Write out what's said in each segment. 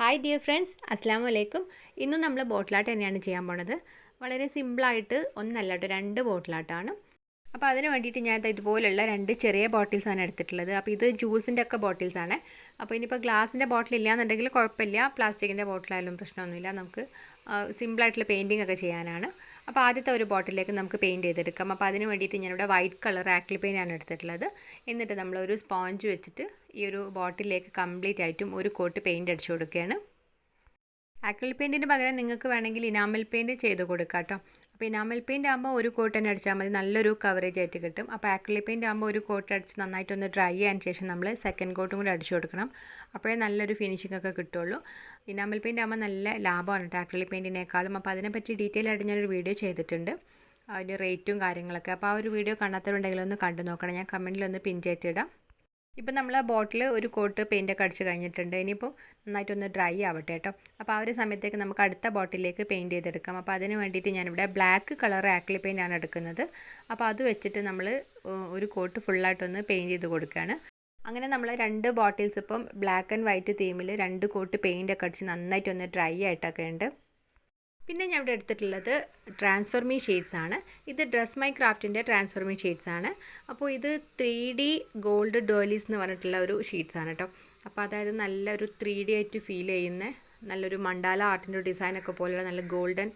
Hi dear friends, അസ്സാം വലൈക്കും. ഇന്നും നമ്മൾ ബോട്ടിലാട്ട് തന്നെയാണ് ചെയ്യാൻ പോണത്. വളരെ സിമ്പിളായിട്ട് ഒന്നല്ല കേട്ടോ, 2 ബോട്ടിലാട്ടാണ്. അപ്പോൾ അതിന് വേണ്ടിയിട്ട് ഞാൻ ഇതുപോലുള്ള 2 ചെറിയ ബോട്ടിൽസാണ് എടുത്തിട്ടുള്ളത്. അപ്പോൾ ഇത് ജ്യൂസിൻ്റെ ഒക്കെ ബോട്ടിൽസാണ്. അപ്പോൾ ഇനിയിപ്പോൾ ഗ്ലാസിൻ്റെ ബോട്ടിൽ ഇല്ലയെന്നുണ്ടെങ്കിൽ കുഴപ്പമില്ല, പ്ലാസ്റ്റിക്കിൻ്റെ ബോട്ടിലായാലും പ്രശ്നമൊന്നുമില്ല. നമുക്ക് സിമ്പിളായിട്ടുള്ള പെയിൻറ്റിംഗ് ഒക്കെ ചെയ്യാനാണ്. അപ്പോൾ ആദ്യത്തെ ഒരു ബോട്ടിലേക്ക് നമുക്ക് പെയിൻറ്റ് ചെയ്തെടുക്കാം. അപ്പോൾ അതിന് വേണ്ടിയിട്ട് ഞാനിവിടെ വൈറ്റ് കളർ ആക്രിലിക് പെയിൻ്റാണ് എടുത്തിട്ടുള്ളത്. എന്നിട്ട് നമ്മളൊരു സ്പോഞ്ച് വെച്ചിട്ട് ഈ ഒരു ബോട്ടിലേക്ക് കംപ്ലീറ്റ് ആയിട്ടും ഒരു കോട്ട് പെയിൻറ്റ് അടിച്ചു കൊടുക്കുകയാണ്. ആക്രിലിക് പെയിൻറ്റിന് പകരം നിങ്ങൾക്ക് വേണമെങ്കിൽ ഇനാമൽ പെയിൻറ്റ് ചെയ്ത് കൊടുക്കാം കേട്ടോ. അപ്പോൾ ഇനാമൽ പെയിൻറ്റ് ആകുമ്പോൾ ഒരു കോട്ട് തന്നെ അടിച്ചാൽ മതി, നല്ലൊരു കവറേജ് ആയിട്ട് കിട്ടും. അപ്പോൾ ആക്രിലിക് പെയിൻറ്റ് ആകുമ്പോൾ ഒരു കോട്ട് അടിച്ച് നന്നായിട്ടൊന്ന് ഡ്രൈ ആയതിന് ശേഷം നമ്മൾ സെക്കൻഡ് കോട്ടും കൂടി അടിച്ചു കൊടുക്കണം. അപ്പോഴേ നല്ലൊരു ഫിനിഷിംഗ് ഒക്കെ കിട്ടുള്ളൂ. ഇനാമൽ പെയിൻറ്റ് ആകുമ്പോൾ നല്ല ലാഭമാണ് കേട്ടോ ആക്രിലിക് പെയിൻറ്റിനേക്കാളും. അപ്പോൾ അതിനെപ്പറ്റി ഡീറ്റെയിൽ ആയിട്ട് ഞാനൊരു വീഡിയോ ചെയ്തിട്ടുണ്ട്, അതിൻ്റെ റേറ്റും കാര്യങ്ങളൊക്കെ. അപ്പോൾ ആ ഒരു വീഡിയോ കാണാത്തവരുണ്ടെങ്കിൽ ഒന്ന് കണ്ടു നോക്കണം, ഞാൻ കമൻറ്റിലൊന്ന് പിൻ ചെയ്തിടാം. ഇപ്പം നമ്മൾ ആ ബോട്ടിൽ ഒരു കോട്ട് പെയിൻറ്റൊക്കെ അടിച്ച് കഴിഞ്ഞിട്ടുണ്ട്. ഇനിയിപ്പോൾ നന്നായിട്ടൊന്ന് ഡ്രൈ ആവട്ടെ കേട്ടോ. അപ്പോൾ ആ ഒരു സമയത്തേക്ക് നമുക്ക് അടുത്ത ബോട്ടിലേക്ക് പെയിൻറ്റ് ചെയ്തെടുക്കാം. അപ്പോൾ അതിന് വേണ്ടിയിട്ട് ഞാനിവിടെ ബ്ലാക്ക് കളർ ആക്രിലിക് പെയിൻ്റാണ് എടുക്കുന്നത്. അപ്പോൾ അത് വെച്ചിട്ട് നമ്മൾ ഒരു കോട്ട് ഫുള്ളായിട്ടൊന്ന് പെയിൻറ്റ് ചെയ്ത് കൊടുക്കുകയാണ്. അങ്ങനെ നമ്മൾ 2 ബോട്ടിൽസ് ഇപ്പം ബ്ലാക്ക് ആൻഡ് വൈറ്റ് തീമിൽ 2 കോട്ട് പെയിൻറ്റൊക്കെ അടിച്ച് നന്നായിട്ടൊന്ന് ഡ്രൈ ആയിട്ടൊക്കെ ഉണ്ട്. പിന്നെ ഞാൻ ഇവിടെ എടുത്തിട്ടുള്ളത് ട്രാൻസ്ഫർമി ഷീറ്റ്സ് ആണ്. ഇത് ഡ്രസ് മൈ ക്രാഫ്റ്റിൻ്റെ ട്രാൻസ്ഫർമി ഷീറ്റ്സ് ആണ്. അപ്പോൾ ഇത് 3D ഗോൾഡ് ഡോലീസ് എന്ന് പറഞ്ഞിട്ടുള്ള ഒരു ഷീറ്റ്സ് ആണ് കേട്ടോ. അപ്പോൾ അതായത് നല്ലൊരു 3D ആയിട്ട് ഫീൽ ചെയ്യുന്ന നല്ലൊരു മണ്ടാല ആർട്ടിൻ്റെ ഡിസൈനൊക്കെ പോലെയുള്ള നല്ല ഗോൾഡൻ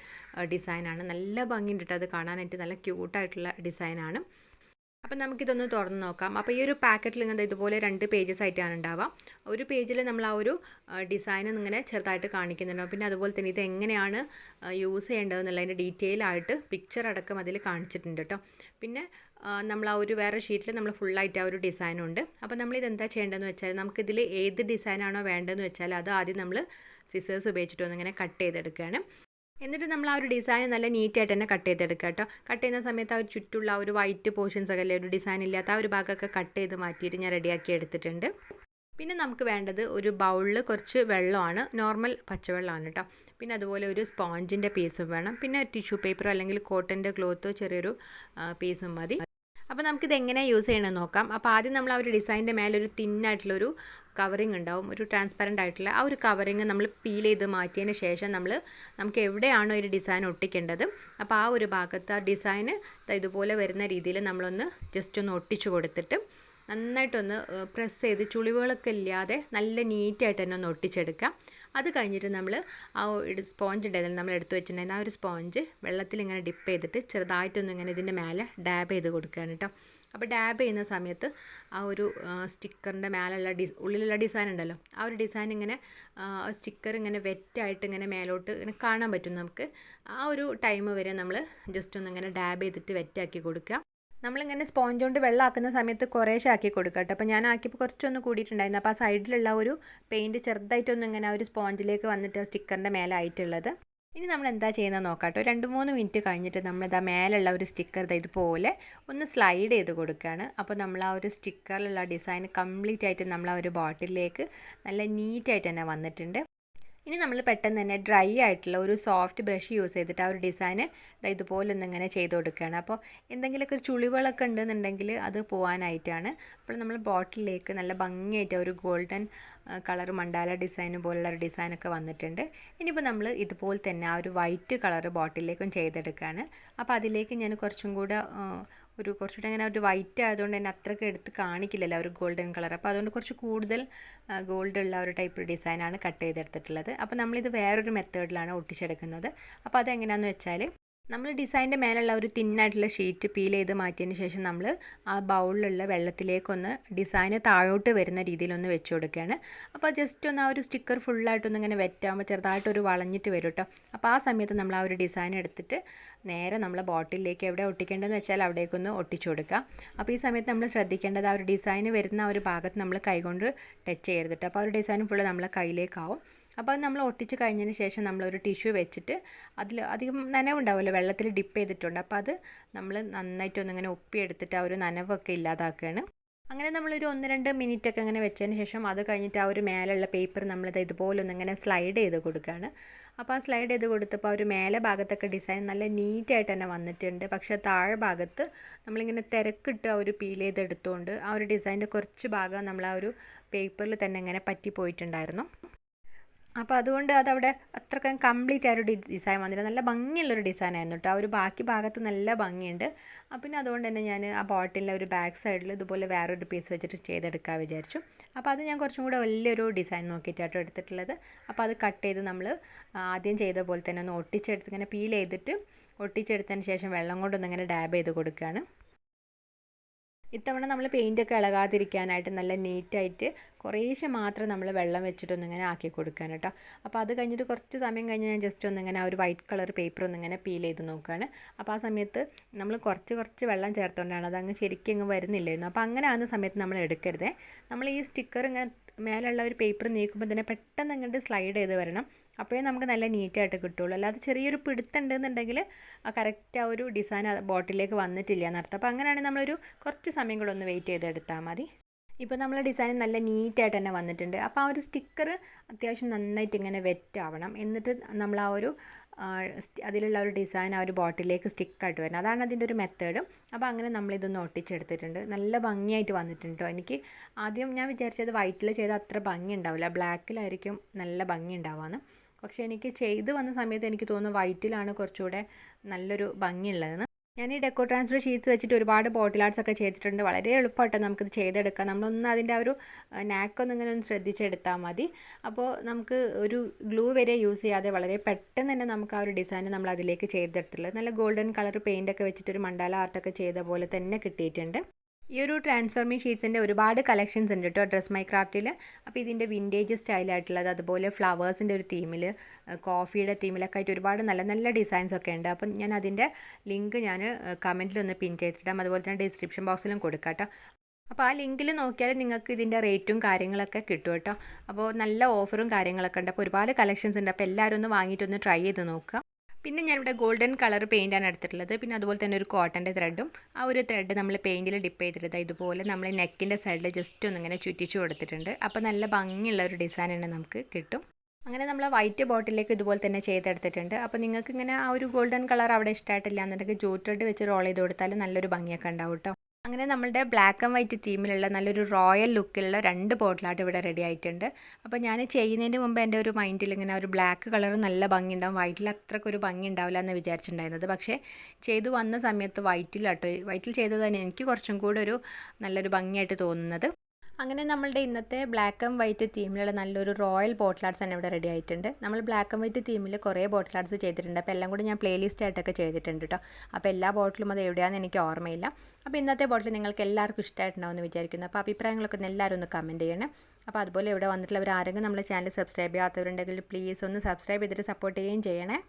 ഡിസൈനാണ്. നല്ല ഭംഗിയുണ്ട് കേട്ടോ അത് കാണാനായിട്ട്, നല്ല ക്യൂട്ടായിട്ടുള്ള ഡിസൈനാണ്. അപ്പം നമുക്കിതൊന്ന് തുറന്ന് നോക്കാം. അപ്പോൾ ഈ ഒരു പാക്കറ്റിൽ ഇങ്ങനെ ഇതുപോലെ 2 പേജസ് ആയിട്ടാണ് ഉണ്ടാവുക. ഒരു പേജിൽ നമ്മൾ ആ ഒരു ഡിസൈൻ ഇങ്ങനെ ചെറുതായിട്ട് കാണിക്കുന്നുണ്ടാവും. പിന്നെ അതുപോലെ തന്നെ ഇത് എങ്ങനെയാണ് യൂസ് ചെയ്യേണ്ടതെന്നുള്ളതിൻ്റെ ഡീറ്റെയിൽ ആയിട്ട് പിക്ചർ അടക്കം അതിൽ കാണിച്ചിട്ടുണ്ട് കേട്ടോ. പിന്നെ നമ്മൾ ആ ഒരു വേറെ ഷീറ്റിൽ നമ്മൾ ഫുള്ളായിട്ട് ആ ഒരു ഡിസൈനുണ്ട്. അപ്പോൾ നമ്മളിത് എന്താ ചെയ്യേണ്ടതെന്ന് വെച്ചാൽ, നമുക്കിതിൽ ഏത് ഡിസൈനാണോ വേണ്ടതെന്ന് വെച്ചാൽ അത് ആദ്യം നമ്മൾ സിസേഴ്സ് ഉപയോഗിച്ചിട്ട് ഒന്നിങ്ങനെ കട്ട് ചെയ്തെടുക്കുകയാണ്. എന്നിട്ട് നമ്മൾ ആ ഒരു ഡിസൈൻ നല്ല നീറ്റായിട്ട് തന്നെ കട്ട് ചെയ്തെടുക്കുക കേട്ടോ. കട്ട് ചെയ്യുന്ന സമയത്ത് ആ ഒരു ചുറ്റുള്ള ആ ഒരു വൈറ്റ് പോർഷൻസ് ഒക്കെ അല്ലേ, ഒരു ഡിസൈൻ ഇല്ലാത്ത ആ ഒരു ഭാഗമൊക്കെ കട്ട് ചെയ്ത് മാറ്റിയിട്ട് ഞാൻ റെഡിയാക്കി എടുത്തിട്ടുണ്ട്. പിന്നെ നമുക്ക് വേണ്ടത് ഒരു ബൗളിൽ കുറച്ച് വെള്ളമാണ്, നോർമൽ പച്ചവെള്ളമാണ് കേട്ടോ. പിന്നെ അതുപോലെ ഒരു സ്പോഞ്ചിൻ്റെ പീസും വേണം. പിന്നെ ടിഷ്യൂ പേപ്പറോ അല്ലെങ്കിൽ കോട്ടൻ്റെ ക്ലോത്തോ ചെറിയൊരു പീസും മതി. അപ്പോൾ നമുക്കിത് എങ്ങനെയാണ് യൂസ് ചെയ്യണമെന്ന് നോക്കാം. അപ്പോൾ ആദ്യം നമ്മൾ ആ ഒരു ഡിസൈനിൻ്റെ മേലെ ഒരു തിന്നായിട്ടുള്ളൊരു കവറിങ് ഉണ്ടാവും, ഒരു ട്രാൻസ്പെറൻ്റ് ആയിട്ടുള്ള ആ ഒരു കവറിങ് നമ്മൾ പീൽ ചെയ്ത് മാറ്റിയതിന് ശേഷം നമുക്ക് എവിടെയാണോ ഒരു ഡിസൈൻ ഒട്ടിക്കേണ്ടത് അപ്പോൾ ആ ഒരു ഭാഗത്ത് ആ ഡിസൈന് ഇതുപോലെ വരുന്ന രീതിയിൽ നമ്മളൊന്ന് ജസ്റ്റ് ഒന്ന് ഒട്ടിച്ചു കൊടുത്തിട്ട് നന്നായിട്ടൊന്ന് പ്രസ് ചെയ്ത് ചുളിവുകളൊക്കെ ഇല്ലാതെ നല്ല നീറ്റായിട്ട് തന്നെ ഒന്ന് ഒട്ടിച്ചെടുക്കാം. അത് കഴിഞ്ഞിട്ട് നമ്മൾ ആ സ്പോഞ്ച് ഉണ്ടായിരുന്നു നമ്മൾ എടുത്തു വെച്ചിട്ടുണ്ടായിരുന്നു, ആ ഒരു സ്പോഞ്ച് വെള്ളത്തിൽ ഇങ്ങനെ ഡിപ്പ് ചെയ്തിട്ട് ചെറുതായിട്ടൊന്ന് ഇങ്ങനെ ഇതിൻ്റെ മേലെ ഡാബ് ചെയ്ത് കൊടുക്കുകയാണ് കേട്ടോ. അപ്പോൾ ഡാബ് ചെയ്യുന്ന സമയത്ത് ആ ഒരു സ്റ്റിക്കറിൻ്റെ മേലുള്ള ഉള്ളിലുള്ള ഡിസൈൻ ഉണ്ടല്ലോ, ആ ഒരു ഡിസൈൻ ഇങ്ങനെ സ്റ്റിക്കർ ഇങ്ങനെ വെറ്റായിട്ട് ഇങ്ങനെ മേലോട്ട് ഇങ്ങനെ കാണാൻ പറ്റും നമുക്ക്. ആ ഒരു ടൈം വരെ നമ്മൾ ജസ്റ്റ് ഒന്ന് ഇങ്ങനെ ഡാബ് ചെയ്തിട്ട് വെറ്റാക്കി കൊടുക്കുക. നമ്മളിങ്ങനെ സ്പോഞ്ച് കൊണ്ട് വെള്ളമാക്കുന്ന സമയത്ത് കുറേശ്ശെ ആക്കി കൊടുക്കുക കേട്ടോ. അപ്പോൾ ഞാൻ ആക്കിയപ്പോൾ കുറച്ചൊന്ന് കൂടിയിട്ടുണ്ടായിരുന്നു. അപ്പോൾ ആ സൈഡിലുള്ള ഒരു പെയിൻറ്റ് ചെറുതായിട്ടൊന്നും ഇങ്ങനെ ആ ഒരു സ്പോഞ്ചിലേക്ക് വന്നിട്ട് ആ സ്റ്റിക്കറിൻ്റെ മേലെ ആയിട്ടുള്ളത്. ഇനി നമ്മൾ എന്താ ചെയ്യുന്നത് നോക്കാം കേട്ടോ. 2-3 മിനിറ്റ് കഴിഞ്ഞിട്ട് നമ്മളിതാ മേലുള്ള ഒരു സ്റ്റിക്കർ ഇതുപോലെ ഒന്ന് സ്ലൈഡ് ചെയ്ത് കൊടുക്കുകയാണ്. അപ്പോൾ നമ്മൾ ആ ഒരു സ്റ്റിക്കറിലുള്ള ഡിസൈൻ കംപ്ലീറ്റ് ആയിട്ട് നമ്മൾ ആ ഒരു ബോട്ടിലേക്ക് നല്ല നീറ്റായിട്ട് തന്നെ വന്നിട്ടുണ്ട്. ഇനി നമ്മൾ പെട്ടെന്ന് തന്നെ ഡ്രൈ ആയിട്ടുള്ള ഒരു സോഫ്റ്റ് ബ്രഷ് യൂസ് ചെയ്തിട്ട് ആ ഒരു ഡിസൈന് ഇതുപോലെ ഒന്നിങ്ങനെ ചെയ്ത് കൊടുക്കുകയാണ്. അപ്പോൾ എന്തെങ്കിലുമൊക്കെ ഒരു ചുളിവുകളൊക്കെ ഉണ്ടെന്നുണ്ടെങ്കിൽ അത് പോകാനായിട്ടാണ്. അപ്പോൾ നമ്മൾ ബോട്ടിലേക്ക് നല്ല ഭംഗിയായിട്ട് ഒരു ഗോൾഡൻ കളർ മണ്ടാല ഡിസൈൻ പോലുള്ള ഒരു ഡിസൈനൊക്കെ വന്നിട്ടുണ്ട്. ഇനിയിപ്പോൾ നമ്മൾ ഇതുപോലെ തന്നെ ആ ഒരു വൈറ്റ് കളർ ബോട്ടിലേക്കും ചെയ്തെടുക്കുകയാണ്. അപ്പോൾ അതിലേക്ക് ഞാൻ കുറച്ചും കൂടെ കുറച്ചുകൂടെ അങ്ങനെ ഒരു വൈറ്റ് ആയതുകൊണ്ട് തന്നെ അത്രയ്ക്ക് എടുത്ത് കാണിക്കില്ലല്ലോ ഒരു ഗോൾഡൻ കളർ. അപ്പോൾ അതുകൊണ്ട് കുറച്ച് കൂടുതൽ ഗോൾഡ് ഉള്ള ഒരു ടൈപ്പ് ഡിസൈനാണ് കട്ട് ചെയ്തെടുത്തിട്ടുള്ളത്. അപ്പോൾ നമ്മളിത് വേറൊരു മെത്തേഡിലാണ് ഒട്ടിച്ചെടുക്കുന്നത്. അപ്പോൾ അതെങ്ങനെയാണെന്ന് വെച്ചാൽ, നമ്മൾ ഡിസൈനിൻ്റെ മേലുള്ള ഒരു തിന്നായിട്ടുള്ള ഷീറ്റ് പീൽ ചെയ്ത് മാറ്റിയതിന് ശേഷം നമ്മൾ ആ ബൗളിലുള്ള വെള്ളത്തിലേക്കൊന്ന് ഡിസൈന് താഴോട്ട് വരുന്ന രീതിയിലൊന്ന് വെച്ച് കൊടുക്കുകയാണ്. അപ്പോൾ ജസ്റ്റ് ഒന്ന് ആ ഒരു സ്റ്റിക്കർ ഫുള്ളായിട്ടൊന്ന് ഇങ്ങനെ വെറ്റാകുമ്പോൾ ചെറുതായിട്ടൊരു വളഞ്ഞിട്ട് വരും കേട്ടോ. അപ്പോൾ ആ സമയത്ത് നമ്മൾ ആ ഒരു ഡിസൈൻ എടുത്തിട്ട് നേരെ നമ്മൾ ബോട്ടിലേക്ക് എവിടെ ഒട്ടിക്കേണ്ടതെന്ന് വെച്ചാൽ അവിടേക്കൊന്ന് ഒട്ടിച്ചു കൊടുക്കുക. അപ്പോൾ ഈ സമയത്ത് നമ്മൾ ശ്രദ്ധിക്കേണ്ടത് ആ ഒരു ഡിസൈന് വരുന്ന ആ ഒരു ഭാഗത്ത് നമ്മൾ കൈകൊണ്ട് ടച്ച് ചെയ്യരുത് കേട്ടോ. അപ്പോൾ ആ ഒരു ഡിസൈൻ ഫുള്ള് നമ്മളെ കയ്യിലേക്കാവും. അപ്പോൾ അത് നമ്മൾ ഒട്ടിച്ച് കഴിഞ്ഞതിന് ശേഷം നമ്മളൊരു ടിഷ്യൂ വെച്ചിട്ട് അതിൽ അധികം നനവുണ്ടാവുമല്ലോ, വെള്ളത്തിൽ ഡിപ്പ് ചെയ്തിട്ടുണ്ട്. അപ്പോൾ അത് നമ്മൾ നന്നായിട്ടൊന്നിങ്ങനെ ഒപ്പിയെടുത്തിട്ട് ആ ഒരു നനവൊക്കെ ഇല്ലാതാക്കുകയാണ്. അങ്ങനെ നമ്മളൊരു 1-2 മിനിറ്റൊക്കെ അങ്ങനെ വെച്ചതിന് ശേഷം അത് കഴിഞ്ഞിട്ട് ആ ഒരു മേലുള്ള പേപ്പർ നമ്മളിത് ഇതുപോലെ ഒന്നിങ്ങനെ സ്ലൈഡ് ചെയ്ത് കൊടുക്കുകയാണ്. അപ്പോൾ ആ സ്ലൈഡ് ചെയ്ത് കൊടുത്തപ്പോൾ ആ ഒരു മേലെ ഭാഗത്തൊക്കെ ഡിസൈൻ നല്ല നീറ്റായിട്ട് തന്നെ വന്നിട്ടുണ്ട്. പക്ഷേ താഴെ ഭാഗത്ത് നമ്മളിങ്ങനെ തിരക്കിട്ട് ആ ഒരു പീൽ ചെയ്തെടുത്തുകൊണ്ട് ആ ഒരു ഡിസൈൻ്റെ കുറച്ച് ഭാഗം നമ്മൾ ആ ഒരു പേപ്പറിൽ തന്നെ ഇങ്ങനെ പറ്റിപ്പോയിട്ടുണ്ടായിരുന്നു. അപ്പോൾ അതുകൊണ്ട് അതവിടെ അത്രയ്ക്കും കംപ്ലീറ്റ് ആയൊരു ഡിസൈൻ വന്നില്ല. നല്ല ഭംഗിയുള്ളൊരു ഡിസൈനായിരുന്നു കേട്ടോ. ആ ഒരു ബാക്കി ഭാഗത്ത് നല്ല ഭംഗിയുണ്ട്. പിന്നെ അതുകൊണ്ട് തന്നെ ഞാൻ ആ ബോട്ടിലിൻ്റെ ഒരു ബാക്ക് സൈഡിൽ ഇതുപോലെ വേറൊരു പീസ് വെച്ചിട്ട് ചെയ്തെടുക്കാൻ വിചാരിച്ചു. അപ്പോൾ അത് ഞാൻ കുറച്ചും കൂടെ വലിയൊരു ഡിസൈൻ നോക്കിയിട്ടാട്ടോ എടുത്തിട്ടുള്ളത്. അപ്പോൾ അത് കട്ട് ചെയ്ത് നമ്മൾ ആദ്യം ചെയ്ത പോലെ തന്നെ ഒന്ന് ഒട്ടിച്ചെടുത്ത് ഇങ്ങനെ പീൽ ചെയ്തിട്ട് ഒട്ടിച്ചെടുത്തതിന് ശേഷം വെള്ളം കൊണ്ടൊന്ന് ഇങ്ങനെ ഡാബ് ചെയ്ത് കൊടുക്കുകയാണ്. ഇത്തവണ നമ്മൾ പെയിൻറ്റൊക്കെ ഇളകാതിരിക്കാനായിട്ട് നല്ല നീറ്റായിട്ട് കുറേശ്ശെ മാത്രം നമ്മൾ വെള്ളം വെച്ചിട്ടൊന്നിങ്ങനെ ആക്കി കൊടുക്കാൻ കേട്ടോ. അപ്പോൾ അത് കഴിഞ്ഞിട്ട് കുറച്ച് സമയം കഴിഞ്ഞ് ഞാൻ ജസ്റ്റ് ഒന്നിങ്ങനെ ആ ഒരു വൈറ്റ് കളർ പേപ്പർ ഒന്നിങ്ങനെ പീൽ ചെയ്ത് നോക്കുകയാണ്. അപ്പോൾ ആ സമയത്ത് നമ്മൾ കുറച്ച് വെള്ളം ചേർത്തുകൊണ്ടാണ് അതങ്ങ് ശരിക്കും അങ്ങ് വരുന്നില്ലായിരുന്നു. അപ്പോൾ അങ്ങനെ ആകുന്ന സമയത്ത് നമ്മൾ എടുക്കരുതേ. നമ്മൾ ഈ സ്റ്റിക്കർ ഇങ്ങനെ മേലുള്ള ഒരു പേപ്പർ നീക്കുമ്പോൾ തന്നെ പെട്ടെന്ന് അങ്ങോട്ട് സ്ലൈഡ് ചെയ്ത് വരണം. അപ്പോഴേ നമുക്ക് നല്ല നീറ്റായിട്ട് കിട്ടുള്ളൂ. അല്ലാതെ ചെറിയൊരു പിടുത്തുണ്ടെന്നുണ്ടെങ്കിൽ കറക്റ്റ് ആ ഒരു ഡിസൈൻ ബോട്ടിലേക്ക് വന്നിട്ടില്ല എന്നർത്ഥം. അപ്പോൾ അങ്ങനെയാണെങ്കിൽ നമ്മളൊരു കുറച്ച് സമയം കൂടെ ഒന്ന് വെയിറ്റ് ചെയ്തെടുത്താൽ മതി. ഇപ്പോൾ നമ്മളെ ഡിസൈൻ നല്ല നീറ്റായിട്ട് തന്നെ വന്നിട്ടുണ്ട്. അപ്പോൾ ആ ഒരു സ്റ്റിക്കർ അത്യാവശ്യം നന്നായിട്ട് ഇങ്ങനെ വെറ്റ് ആവണം. എന്നിട്ട് നമ്മൾ ആ ഒരു അതിലുള്ള ഒരു ഡിസൈൻ ആ ഒരു ബോട്ടിലേക്ക് സ്റ്റിക്കായിട്ട് വരണം. അതാണ് അതിൻ്റെ ഒരു മെത്തേഡും. അപ്പോൾ അങ്ങനെ നമ്മളിതൊന്ന് ഒട്ടിച്ചെടുത്തിട്ടുണ്ട്. നല്ല ഭംഗിയായിട്ട് വന്നിട്ടുണ്ട് കേട്ടോ. എനിക്ക് ആദ്യം ഞാൻ വിചാരിച്ചത് വൈറ്റിൽ ചെയ്താൽ അത്ര ഭംഗി ഉണ്ടാവില്ല, ബ്ലാക്കിലായിരിക്കും നല്ല ഭംഗി ഉണ്ടാവുകയെന്ന്. പക്ഷേ എനിക്ക് ചെയ്ത് വന്ന സമയത്ത് എനിക്ക് തോന്നുന്നു വൈറ്റിലാണ് കുറച്ചുകൂടെ നല്ലൊരു ഭംഗിയുള്ളതെന്ന്. ഞാൻ ഈ ഡെക്കോ ട്രാൻസ്ഫർ ഷീറ്റ്സ് വെച്ചിട്ട് ഒരുപാട് ബോട്ടിൽ ആർട്സ് ഒക്കെ ചെയ്തിട്ടുണ്ട്. വളരെ എളുപ്പമായിട്ട് നമുക്കിത് ചെയ്തെടുക്കാം. നമ്മളൊന്ന് അതിൻ്റെ ആ ഒരു നാക്കൊന്ന് ഇങ്ങനെ ഒന്ന് ശ്രദ്ധിച്ചെടുത്താൽ മതി. അപ്പോൾ നമുക്ക് ഒരു ഗ്ലൂ വരെ യൂസ് ചെയ്യാതെ വളരെ പെട്ടെന്ന് തന്നെ നമുക്ക് ആ ഒരു ഡിസൈൻ നമ്മൾ അതിലേക്ക് ചെയ്തെടുത്തിട്ടുള്ളത്. നല്ല ഗോൾഡൻ കളർ പെയിൻ്റൊക്കെ വെച്ചിട്ടൊരു മണ്ടാല ആർട്ടൊക്കെ ചെയ്ത പോലെ തന്നെ കിട്ടിയിട്ടുണ്ട്. ഈ ഒരു ട്രാൻസ്ഫർമി ഷീറ്റ്സിൻ്റെ ഒരുപാട് കളക്ഷൻസ് ഉണ്ട് കേട്ടോ ഡ്രസ് മൈ ക്രാഫ്റ്റിൽ. അപ്പോൾ ഇതിൻ്റെ വിൻറ്റേജ് സ്റ്റൈലായിട്ടുള്ളത്, അതുപോലെ ഫ്ലവേഴ്സിൻ്റെ ഒരു തീമിൽ, കോഫിയുടെ തീമിലൊക്കെ ആയിട്ട് ഒരുപാട് നല്ല നല്ല ഡിസൈൻസ് ഒക്കെ ഉണ്ട്. അപ്പം ഞാൻ അതിൻ്റെ ലിങ്ക് ഞാൻ കമൻറ്റിലൊന്ന് പിൻ ചെയ്തിട്ടാം, അതുപോലെ തന്നെ ഡിസ്ക്രിപ്ഷൻ ബോക്സിലും കൊടുക്കാം കേട്ടോ. അപ്പോൾ ആ ലിങ്കിൽ നോക്കിയാൽ നിങ്ങൾക്ക് ഇതിൻ്റെ റേറ്റും കാര്യങ്ങളൊക്കെ കിട്ടും കേട്ടോ. അപ്പോൾ നല്ല ഓഫറും കാര്യങ്ങളൊക്കെ ഉണ്ട്. അപ്പോൾ ഒരുപാട് കളക്ഷൻസ് ഉണ്ട്. അപ്പോൾ എല്ലാവരും ഒന്ന് വാങ്ങിയിട്ടൊന്ന് ട്രൈ ചെയ്ത് നോക്കുക. പിന്നെ ഞാനിവിടെ ഗോൾഡൻ കളർ പെയിൻ്റാണ് എടുത്തിട്ടുള്ളത്. പിന്നെ അതുപോലെ തന്നെ ഒരു കോട്ടൻ്റെ ത്രെഡും, ആ ഒരു ത്രെഡ് നമ്മൾ പെയിൻറ്റിൽ ഡിപ്പ് ചെയ്തിട്ട് ഇതുപോലെ നമ്മൾ നെക്കിൻ്റെ സൈഡിൽ ജസ്റ്റ് ഒന്നിങ്ങനെ ചുറ്റിച്ച് കൊടുത്തിട്ടുണ്ട്. അപ്പോൾ നല്ല ഭംഗിയുള്ള ഒരു ഡിസൈൻ തന്നെ നമുക്ക് കിട്ടും. അങ്ങനെ നമ്മൾ വൈറ്റ് ബോട്ടിലേക്ക് ഇതുപോലെ തന്നെ ചെയ്തെടുത്തിട്ടുണ്ട്. അപ്പോൾ നിങ്ങൾക്ക് ഇങ്ങനെ ആ ഒരു ഗോൾഡൻ കളർ അവിടെ ഇഷ്ടമായിട്ടില്ല എന്നുണ്ടെങ്കിൽ ജൂട്ട് ത്രെഡ് വെച്ച് റോൾ ചെയ്ത് കൊടുത്താൽ നല്ലൊരു ഭംഗിയൊക്കെ ഉണ്ടാവും കേട്ടോ. അങ്ങനെ നമ്മളുടെ ബ്ലാക്ക് ആൻഡ് വൈറ്റ് തീമിലുള്ള നല്ലൊരു റോയൽ ലുക്കിലുള്ള 2 ബോട്ടിലായിട്ട് ഇവിടെ റെഡി ആയിട്ടുണ്ട്. അപ്പോൾ ഞാൻ ചെയ്യുന്നതിന് മുമ്പ് എൻ്റെ ഒരു മൈൻഡിൽ ഇങ്ങനെ ഒരു ബ്ലാക്ക് കളർ നല്ല ഭംഗി ഉണ്ടാവും, വൈറ്റിൽ അത്രക്കൊരു ഭംഗി ഉണ്ടാവില്ല എന്ന് വിചാരിച്ചിട്ടുണ്ടായിരുന്നത്. പക്ഷേ ചെയ്തു വന്ന സമയത്ത് വൈറ്റിൽ ചെയ്തത് തന്നെ എനിക്ക് കുറച്ചും കൂടെ ഒരു നല്ലൊരു ഭംഗിയായിട്ട് തോന്നുന്നത്. അങ്ങനെ നമ്മളുടെ ഇന്നത്തെ ബ്ലാക്ക് ആൻഡ് വൈറ്റ് തീമിലുള്ള നല്ലൊരു റോയൽ ബോട്ടിൽ ആർട്സ് തന്നെ ഇവിടെ റെഡി ആയിട്ടുണ്ട്. നമ്മൾ ബ്ലാക്ക് ആൻഡ് വൈറ്റ് തീമിൽ കുറേ ബോട്ടിൽ ആർട്സ് ചെയ്തിട്ടുണ്ട്. അപ്പോൾ എല്ലാം കൂടി ഞാൻ പ്ലേലിസ്റ്റ് ആയിട്ടൊക്കെ ചെയ്തിട്ടുണ്ട് കേട്ടോ. അപ്പോൾ എല്ലാ ബോട്ടിലും അത് എവിടെയാണെന്ന് എനിക്ക് ഓർമ്മയില്ല. അപ്പോൾ ഇന്നത്തെ ബോട്ടിൽ നിങ്ങൾക്ക് എല്ലാവർക്കും ഇഷ്ടമായിട്ടുണ്ടാവുമെന്ന് വിചാരിക്കുന്നു. അപ്പോൾ അഭിപ്രായങ്ങളൊക്കെ എല്ലാവരും ഒന്ന് കമൻറ്റ് ചെയ്യണേ. അപ്പോൾ അതുപോലെ ഇവിടെ വന്നിട്ടുള്ളവർ ആരെങ്കിലും നമ്മുടെ ചാനൽ സബ്സ്ക്രൈബ് ചെയ്യാത്തവരുണ്ടെങ്കിൽ പ്ലീസ് ഒന്ന് സബ്സ്ക്രൈബ് ചെയ്തിട്ട് സപ്പോർട്ട് ചെയ്യുകയും ചെയ്യണേ.